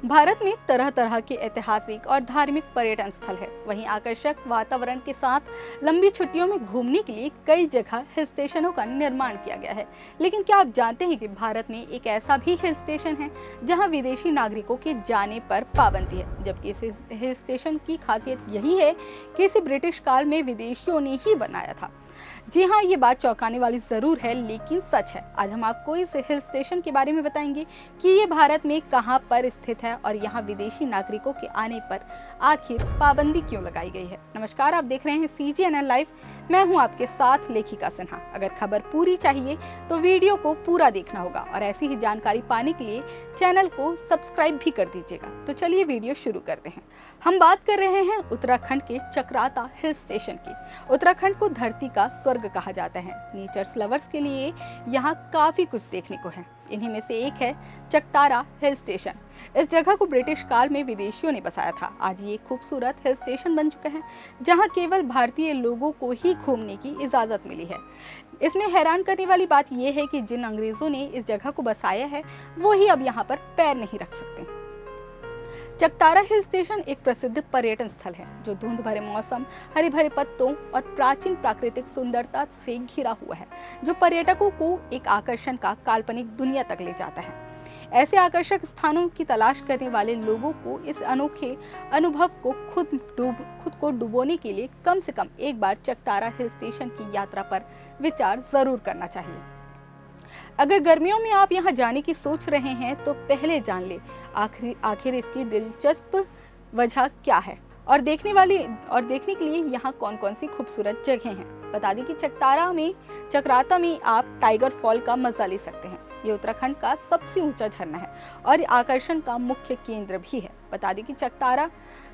भारत में तरह तरह के ऐतिहासिक और धार्मिक पर्यटन स्थल है। वहीं आकर्षक वातावरण के साथ लंबी छुट्टियों में घूमने के लिए कई जगह हिल स्टेशनों का निर्माण किया गया है। लेकिन क्या आप जानते हैं कि भारत में एक ऐसा भी हिल स्टेशन है जहां विदेशी नागरिकों के जाने पर पाबंदी है, जबकि इस हिल स्टेशन की खासियत यही है कि इसे ब्रिटिश काल में विदेशियों ने ही बनाया था। जी हाँ, ये बात चौंकाने वाली जरूर है लेकिन सच है। आज हम आपको इस हिल स्टेशन के बारे में बताएंगे कि ये भारत में कहाँ पर स्थित है और यहाँ विदेशी नागरिकों के आने पर आखिर पाबंदी क्यों लगाई गई है। नमस्कार, आप देख रहे हैं CGNN लाइव। मैं हूँ आपके साथ लेखिका सिन्हा। अगर खबर पूरी चाहिए तो वीडियो को पूरा देखना होगा और ऐसी ही जानकारी पाने के लिए चैनल को सब्सक्राइब भी कर दीजिएगा। तो चलिए वीडियो शुरू करते हैं। हम बात कर रहे हैं उत्तराखंड के चक्राता हिल स्टेशन की। उत्तराखंड को धरती का स्वर्ग कहा जाता है। नेचर्स लवर्स के लिए यहाँ काफी कुछ देखने को है। इन्हीं में से एक है चकतारा हिल स्टेशन। इस जगह को ब्रिटिश काल में विदेशियों ने बसाया था। आज ये खूबसूरत हिल स्टेशन बन चुका है जहाँ केवल भारतीय लोगों को ही घूमने की इजाजत मिली है। इसमें हैरान करने वाली बात यह है कि जिन अंग्रेजों ने इस जगह को बसाया है वो ही अब यहाँ पर पैर नहीं रख सकते। चकतारा हिल स्टेशन एक प्रसिद्ध पर्यटन स्थल है जो धुंध भरे मौसम, हरे भरे पत्तों और प्राचीन प्राकृतिक सुंदरता से घिरा हुआ है, जो पर्यटकों को एक आकर्षण का काल्पनिक दुनिया तक ले जाता है। ऐसे आकर्षक स्थानों की तलाश करने वाले लोगों को इस अनोखे अनुभव को खुद को डुबोने के लिए कम से कम एक बार चकतारा हिल स्टेशन की यात्रा पर विचार जरूर करना चाहिए। अगर गर्मियों में आप यहाँ जाने की सोच रहे हैं तो पहले जान ले आखिर इसकी दिलचस्प वजह क्या है और देखने के लिए यहाँ कौन कौन सी खूबसूरत जगह हैं। बता दें कि चकराता में आप टाइगर फॉल का मजा ले सकते हैं। ये उत्तराखंड का सबसे ऊंचा झरना है और आकर्षण का मुख्य केंद्र भी है। बता दें कि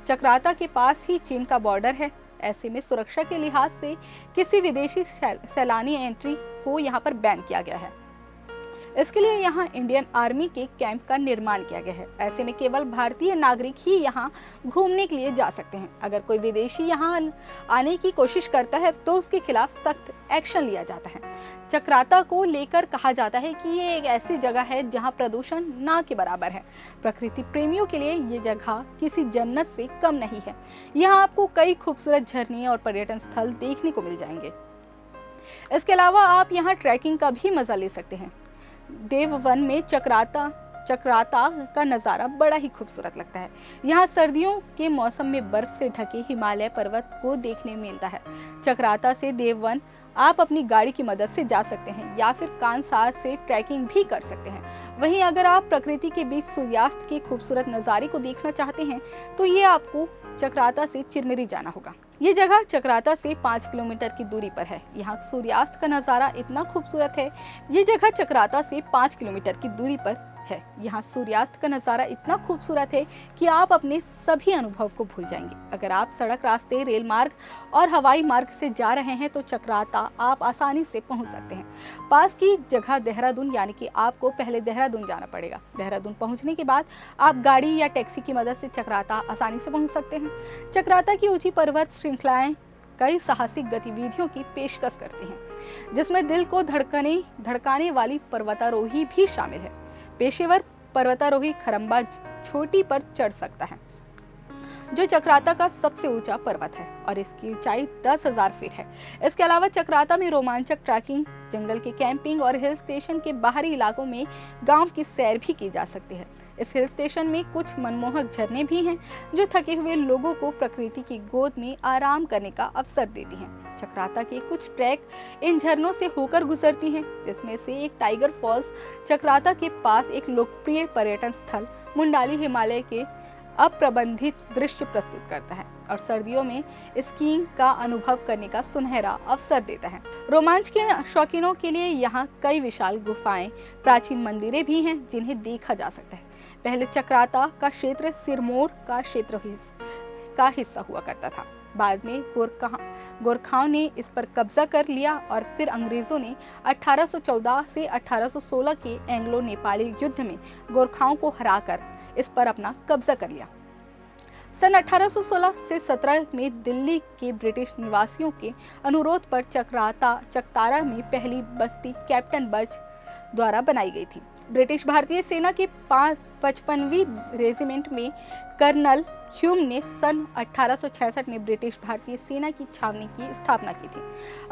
चकराता के पास ही चीन का बॉर्डर है। ऐसे में सुरक्षा के लिहाज से किसी विदेशी सैलानी एंट्री को यहाँ पर बैन किया गया है। इसके लिए यहाँ इंडियन आर्मी के कैंप का निर्माण किया गया है। ऐसे में केवल भारतीय नागरिक ही यहाँ घूमने के लिए जा सकते हैं। अगर कोई विदेशी यहाँ आने की कोशिश करता है तो उसके खिलाफ सख्त एक्शन लिया जाता है। चकराता को लेकर कहा जाता है कि ये एक ऐसी जगह है जहाँ प्रदूषण ना के बराबर है। प्रकृति प्रेमियों के लिए ये जगह किसी जन्नत से कम नहीं है। यहाँ आपको कई खूबसूरत झरने और पर्यटन स्थल देखने को मिल जाएंगे। इसके अलावा आप यहाँ ट्रैकिंग का भी मजा ले सकते हैं। देववन में चकराता का नज़ारा बड़ा ही खूबसूरत लगता है। यहाँ सर्दियों के मौसम में बर्फ से ढके हिमालय पर्वत को देखने मिलता है। चकराता से देववन आप अपनी गाड़ी की मदद से जा सकते हैं या फिर कांसार से ट्रैकिंग भी कर सकते हैं। वहीं अगर आप प्रकृति के बीच सूर्यास्त के खूबसूरत नज़ारे को देखना चाहते हैं तो ये आपको चकराता से चिरमिरी जाना होगा। ये जगह चकराता से 5 किलोमीटर की दूरी पर है। यहाँ सूर्यास्त का नज़ारा इतना खूबसूरत है। ये जगह चकराता से 5 किलोमीटर की दूरी पर है। यहाँ सूर्यास्त का नज़ारा इतना खूबसूरत है कि आप अपने सभी अनुभव को भूल जाएंगे। अगर आप सड़क रास्ते, रेल मार्ग और हवाई मार्ग से जा रहे हैं तो चकराता आप आसानी से पहुँच सकते हैं। पास की जगह देहरादून, यानी कि आपको पहले देहरादून जाना पड़ेगा। देहरादून पहुँचने के बाद आप गाड़ी या टैक्सी की मदद से चकराता आसानी से पहुँच सकते हैं। चकराता की ऊंची पर्वत श्रृंखलाएं कई साहसिक गतिविधियों की पेशकश करती हैं, जिसमें दिल को धड़काने वाली पर्वतारोही भी शामिल है। पेशेवर पर्वतारोही खरंबा चोटी पर चढ़ सकता है, जो चकराता का सबसे ऊंचा पर्वत है और इसकी ऊंचाई 10,000 फीट है। इसके अलावा चकराता में रोमांचक ट्रैकिंग, जंगल की कैंपिंग और हिल स्टेशन के बाहरी इलाकों में गांव की सैर भी की जा सकती है। इस हिल स्टेशन में कुछ मनमोहक झरने भी हैं जो थके हुए लोगों को प्रकृति की गोद में आराम करने का अवसर देती हैं। चकराता के कुछ ट्रैक इन झरनों से होकर गुजरती हैं, जिसमें से एक टाइगर फॉल्स चकराता के पास एक लोकप्रिय पर्यटन स्थल मुंडाली हिमालय के अप्रबंधित दृश्य प्रस्तुत करता है और सर्दियों में स्कीइंग का अनुभव करने का सुनहरा अवसर देता है। रोमांच के शौकीनों के लिए यहाँ कई विशाल गुफाएं, प्राचीन मंदिरें भी हैं जिन्हें देखा जा सकता है। पहले चकराता का क्षेत्र सिरमौर का हिस्सा हुआ करता था। बाद में गोरखाओं ने इस पर कब्जा कर लिया और फिर अंग्रेजों ने 1814 से 1816 के एंग्लो नेपाली युद्ध में गोरखाओं को हराकर इस पर अपना कब्जा कर लिया। सन 1816 से 17 में दिल्ली के ब्रिटिश निवासियों के अनुरोध पर चकतारा में पहली बस्ती कैप्टन बर्च द्वारा बनाई गई थी। ब्रिटिश भारतीय सेना की 55वीं रेजिमेंट में कर्नल ह्यूम ने सन 1866 में ब्रिटिश भारतीय सेना की छावनी की स्थापना की थी।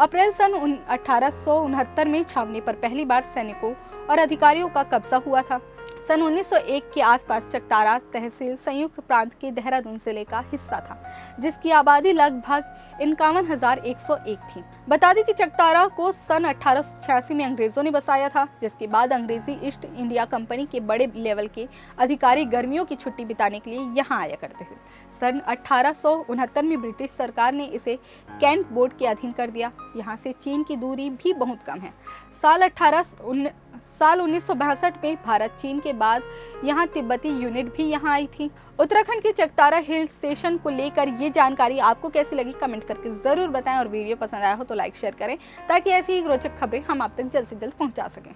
अप्रैल सन 1869 में छावनी पर पहली बार सैनिकों और अधिकारियों का कब्जा हुआ था। सन 1901 के आसपास चकतारा तहसील संयुक्त प्रांत के देहरादून जिले का हिस्सा था, जिसकी आबादी लगभग 51,101 थी। बता दें कि चकतारा को सन 1886 में अंग्रेजों ने बसाया था, जिसके बाद अंग्रेजी ईस्ट इंडिया कंपनी के बड़े लेवल के अधिकारी गर्मियों की छुट्टी बिताने के लिए यहाँ आया करते थे। सन 1869 में ब्रिटिश सरकार ने इसे कैंट बोर्ड के अधीन कर दिया। यहाँ से चीन की दूरी भी बहुत कम है। साल 1962 में भारत चीन के बाद यहाँ तिब्बती यूनिट भी यहाँ आई थी। उत्तराखंड के चकतारा हिल स्टेशन को लेकर ये जानकारी आपको कैसी लगी कमेंट करके जरूर बताएं, और वीडियो पसंद आया हो तो लाइक शेयर करें, ताकि ऐसी ही रोचक खबरें हम आप तक जल्द से जल्द पहुँचा सकें।